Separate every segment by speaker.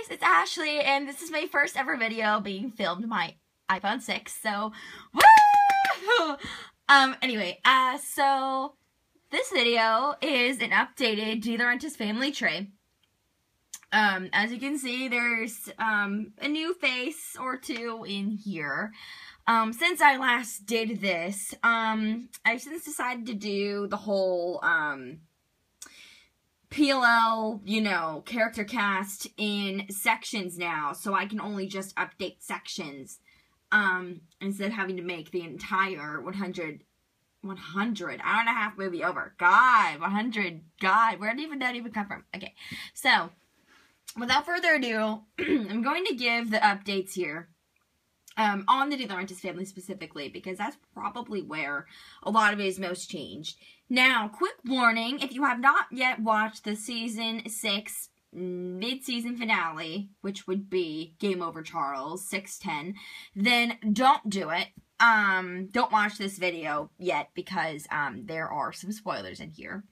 Speaker 1: it's Ashley, and this is my first ever video being filmed on my iPhone 6, so, woo! Anyway, so, this video is an updated DiLaurentis family tree. As you can see, there's, a new face or two in here. Since I last did this, I've since decided to do the whole, PLL, you know, character cast in sections now, so I can only just update sections, instead of having to make the entire 100, hour and a half movie over. God, 100, God, where did that even come from? Okay, so, without further ado, I'm going to give the updates here, on the DiLaurentis family specifically, because that's probably where a lot of it is most changed. Now, quick warning, if you have not yet watched the Season 6 mid-season finale, which would be Game Over Charles, 6/10, then don't do it. Don't watch this video yet, because, there are some spoilers in here.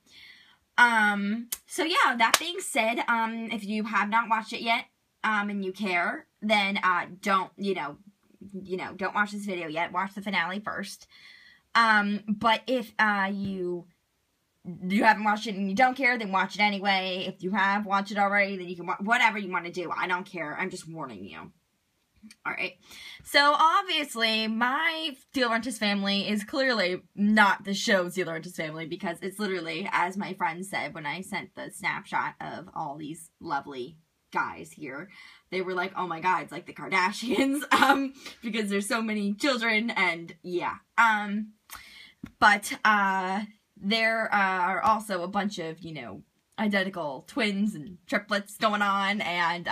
Speaker 1: So yeah, that being said, if you have not watched it yet, and you care, then, don't watch this video yet. Watch the finale first. But if, you haven't watched it and you don't care, then watch it anyway. If you have watched it already, then you can watch whatever you want to do. I don't care. I'm just warning you. Alright. So, obviously, my DiLaurentis family is clearly not the show's DiLaurentis family, because it's literally, as my friend said when I sent the snapshot of all these lovely guys here, they were like, oh my god, it's like the Kardashians, because there's so many children, and yeah, but, there are also a bunch of, you know, identical twins and triplets going on, and,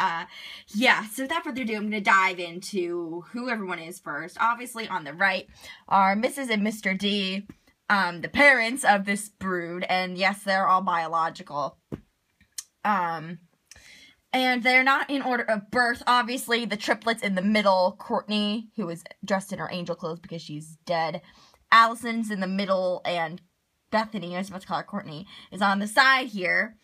Speaker 1: yeah, so without further ado, I'm gonna dive into who everyone is first. Obviously, on the right are Mrs. and Mr. D, the parents of this brood, and yes, they're all biological, and they're not in order of birth. Obviously, the triplets in the middle, Courtney, who is dressed in her angel clothes because she's dead, Allison's in the middle, and Bethany, I was about to call her Courtney, is on the side here.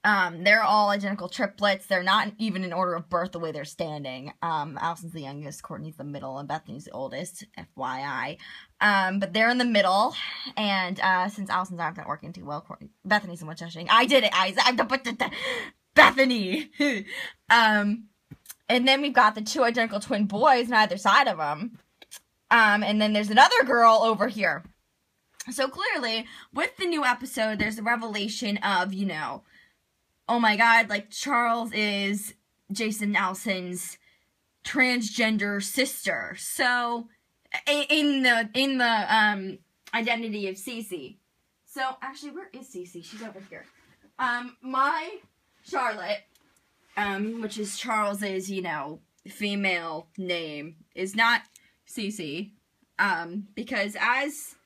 Speaker 1: They're all identical triplets. They're not even in order of birth the way they're standing. Allison's the youngest, Courtney's the middle, and Bethany's the oldest, FYI. But they're in the middle, and, since Allison's arms aren't working too well, Bethany's the one shushing. I did it, Bethany! And then we've got the two identical twin boys on either side of them. And then there's another girl over here. So clearly, with the new episode, there's a revelation of, you know, oh my god, like, Charles is Jason and Allison's transgender sister. So, in the identity of Cece. So, actually, where is Cece? She's over here. My Charlotte, which is Charles's, you know, female name, is not Cece, because as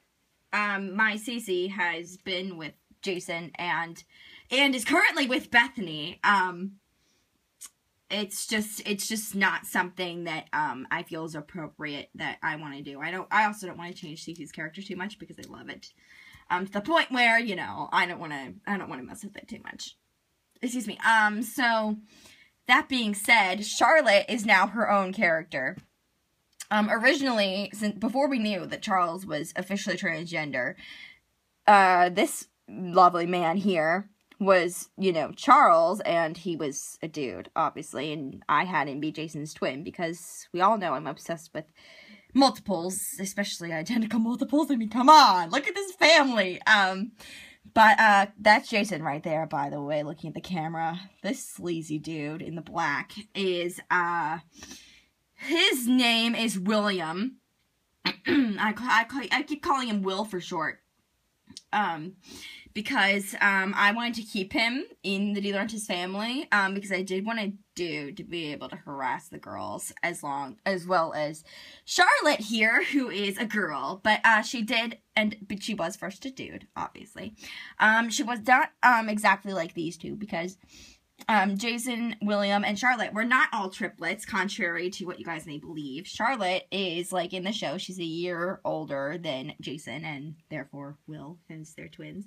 Speaker 1: my Cece has been with Jason and is currently with Bethany, it's just not something that, I feel is appropriate that I want to do. I also don't want to change Cece's character too much because I love it. To the point where, you know, I don't want to mess with it too much. Excuse me. So, that being said, Charlotte is now her own character. Originally, before we knew that Charles was officially transgender, this lovely man here was, you know, Charles, and he was a dude, obviously, and I had him be Jason's twin, because we all know I'm obsessed with multiples, especially identical multiples. I mean, come on, look at this family. But that's Jason right there, by the way, looking at the camera. This sleazy dude in the black is, his name is William. I keep calling him Will for short. Because, I wanted to keep him in the DiLaurentis family, because I did want to be able to harass the girls, as well as Charlotte here, who is a girl, but, but she was first a dude, obviously. She was not, exactly like these two, because, Jason, William, and Charlotte were not all triplets, contrary to what you guys may believe. Charlotte is, like, in the show, she's a year older than Jason, and therefore Will, because they're twins.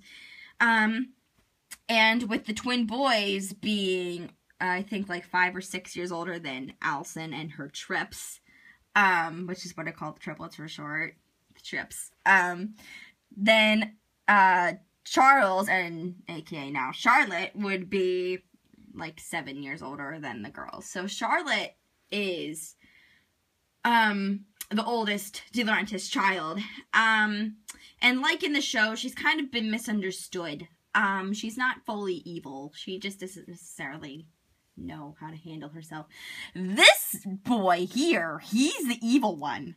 Speaker 1: And with the twin boys being I think, like 5 or 6 years older than Allison and her trips, which is what I call the triplets for short, the trips. Then, Charles, and aka now Charlotte, would be like 7 years older than the girls. So Charlotte is the oldest DiLaurentis child. And like in the show, she's kind of been misunderstood. She's not fully evil. She just doesn't necessarily know how to handle herself. This boy here, he's the evil one.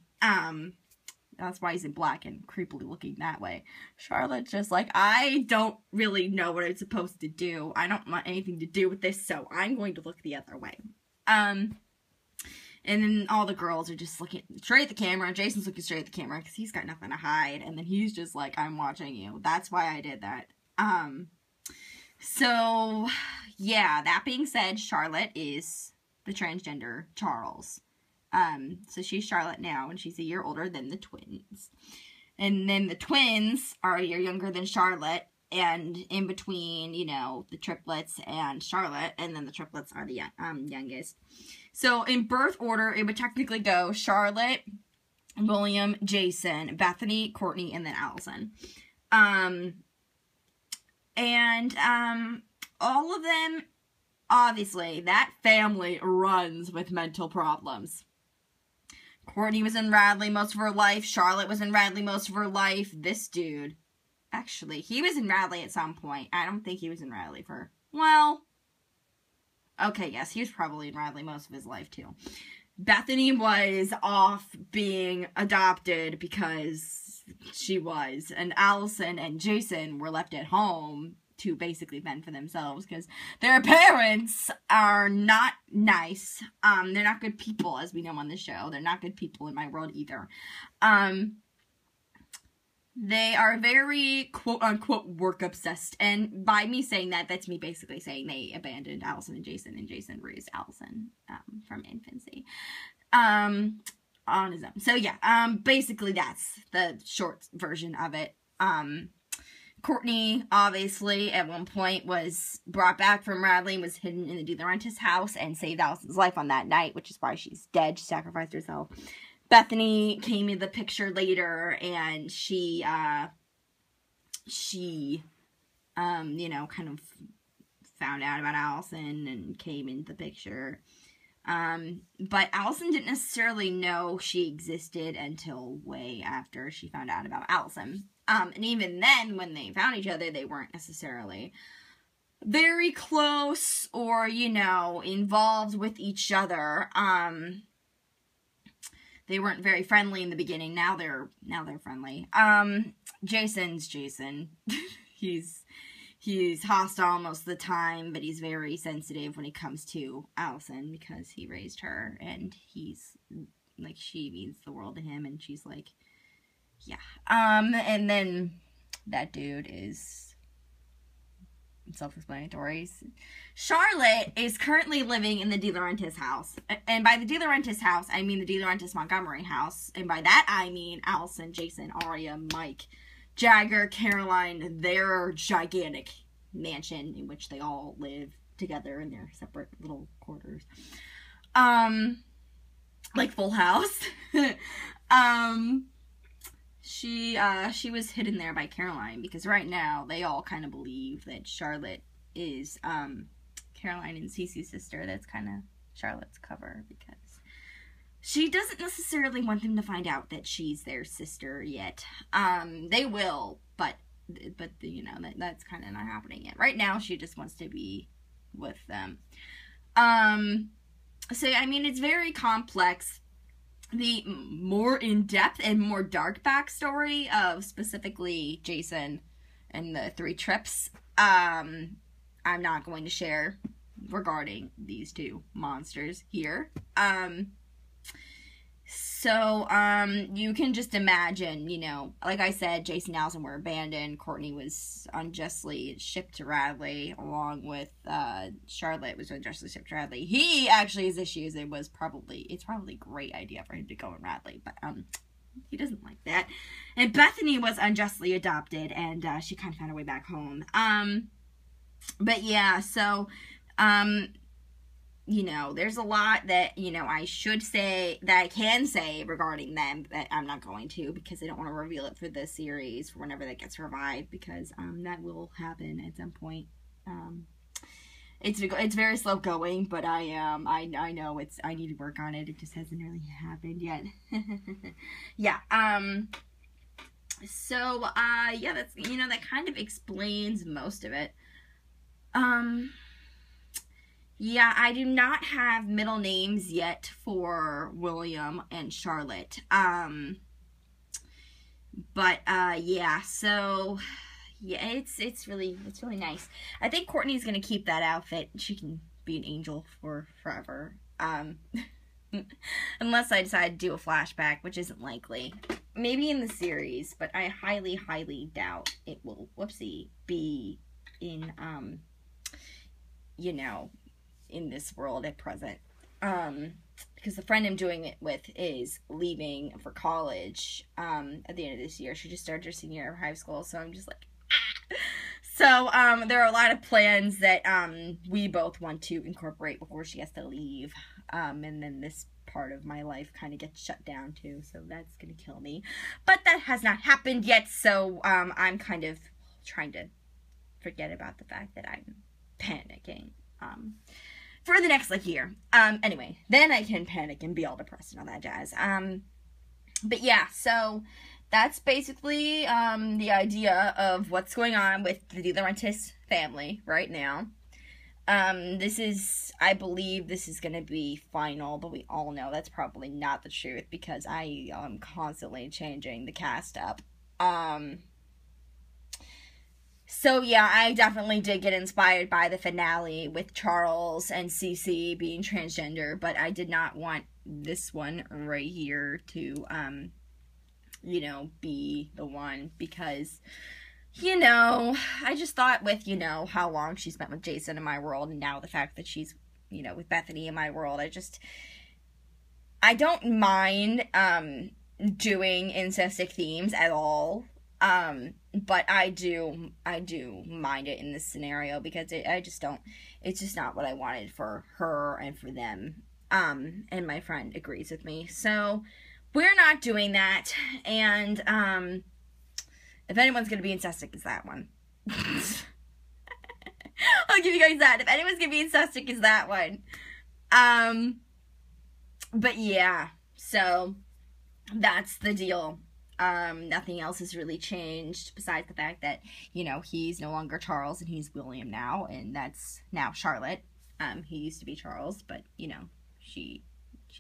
Speaker 1: That's why he's in black and creepily looking that way. Charlotte's just like, I don't really know what I'm supposed to do. I don't want anything to do with this, so I'm going to look the other way. And then all the girls are just looking straight at the camera. Jason's looking straight at the camera because he's got nothing to hide. And then he's just like, I'm watching you. That's why I did that. So, yeah, that being said, Charlotte is the transgender Charles. So she's Charlotte now, and she's a year older than the twins. And then the twins are a year younger than Charlotte, and in between, you know, the triplets and Charlotte, and then the triplets are the youngest. So in birth order, it would technically go Charlotte, William, Jason, Bethany, Courtney, and then Allison. All of them, obviously, that family runs with mental problems. Courtney was in Radley most of her life. Charlotte was in Radley most of her life. This dude, actually, he was in Radley at some point. I don't think he was in Radley for, well, okay, yes, he was probably in Radley most of his life, too. Bethany was off being adopted because she was. And Allison and Jason were left at home to basically fend for themselves because their parents are not nice. They're not good people, as we know on the show. They're not good people in my world either. They are very quote-unquote work-obsessed. And by me saying that, that's me basically saying they abandoned Allison and Jason raised Allison from infancy on his own. So yeah, basically that's the short version of it. Courtney, obviously, at one point was brought back from Radley and was hidden in the DiLaurentis house and saved Allison's life on that night, which is why she's dead. She sacrificed herself. Bethany came in the picture later, and she, you know, kind of found out about Allison and came into the picture. But Allison didn't necessarily know she existed until way after she found out about Allison. And even then, when they found each other, they weren't necessarily very close or, you know, involved with each other. They weren't very friendly in the beginning. Now they're friendly. Jason's Jason. He's hostile most of the time, but he's very sensitive when it comes to Allison because he raised her, and he's like, she means the world to him, and she's like, yeah. And then that dude is self-explanatory. Charlotte is currently living in the DiLaurentis house. And by the DiLaurentis house, I mean the DiLaurentis Montgomery house. And by that, I mean Allison, Jason, Aria, Mike, Jagger, Caroline, their gigantic mansion in which they all live together in their separate little quarters. Like Full House. She was hidden there by Caroline because right now they all kind of believe that Charlotte is Caroline and Cece's sister. That's kind of Charlotte's cover because she doesn't necessarily want them to find out that she's their sister yet. They will, but you know, that's kind of not happening yet. Right now, she just wants to be with them. So, I mean, it's very complex. The more in-depth and more dark backstory of specifically Jason and the 3 trips, I'm not going to share regarding these 2 monsters here. So, you can just imagine, you know, like I said, Jason and Allison were abandoned. Courtney was unjustly shipped to Radley, along with, Charlotte was unjustly shipped to Radley. He actually has issues. It's probably a great idea for him to go in Radley, but, he doesn't like that. And Bethany was unjustly adopted, and, she kind of found her way back home. But yeah, so, you know, there's a lot that, you know, I should say, that I can say regarding them, that I'm not going to, because I don't want to reveal it for this series, for whenever that gets revived, because, that will happen at some point. It's very slow going, but I know I need to work on it. It just hasn't really happened yet. Yeah, so, yeah, that's, you know, that kind of explains most of it. Yeah, I do not have middle names yet for William and Charlotte. But, yeah, so, yeah, it's really nice. I think Courtney's gonna keep that outfit. She can be an angel for forever. Unless I decide to do a flashback, which isn't likely. Maybe in the series, but I highly, highly doubt it will, whoopsie, be in, you know, in this world at present. Because the friend I'm doing it with is leaving for college, at the end of this year. She just started her senior year of high school, so I'm just like, ah! So, there are a lot of plans that, we both want to incorporate before she has to leave, and then this part of my life kind of gets shut down too, so that's gonna kill me. But that has not happened yet, so, I'm kind of trying to forget about the fact that I'm panicking, for the next, like, year. Anyway, then I can panic and be all depressed and all that jazz. But yeah, so that's basically, the idea of what's going on with the DiLaurentis family right now. This is, I believe this is gonna be final, but we all know that's probably not the truth, because I am constantly changing the cast up. So yeah, I definitely did get inspired by the finale with Charles and Cece being transgender, but I did not want this one right here to, you know, be the one, because, you know, I just thought with, you know, how long she spent with Jason in my world, and now the fact that she's, you know, with Bethany in my world, I don't mind, doing incestic themes at all. But I do mind it in this scenario, because it's just not what I wanted for her and for them. And my friend agrees with me. So, we're not doing that, and, if anyone's gonna be incestic, it's that one. I'll give you guys that. If anyone's gonna be incestic, it's that one. But yeah, so, that's the deal. Nothing else has really changed besides the fact that, you know, he's no longer Charles and he's William now, and that's now Charlotte. He used to be Charles, but, you know, she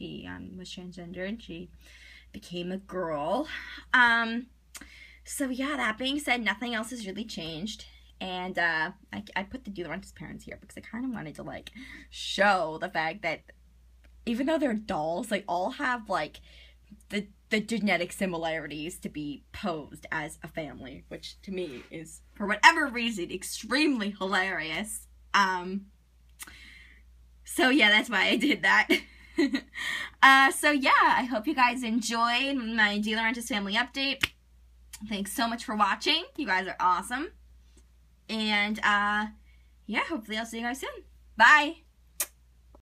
Speaker 1: was transgender and she became a girl. So yeah, that being said, nothing else has really changed. And, I put the DiLaurentis parents here because I kind of wanted to, like, show the fact that even though they're dolls, they all have, like, the genetic similarities to be posed as a family, which to me is, for whatever reason, extremely hilarious. So yeah, that's why I did that. So yeah, I hope you guys enjoyed my DiLaurentis family update. Thanks so much for watching. You guys are awesome. And, yeah, hopefully I'll see you guys soon. Bye!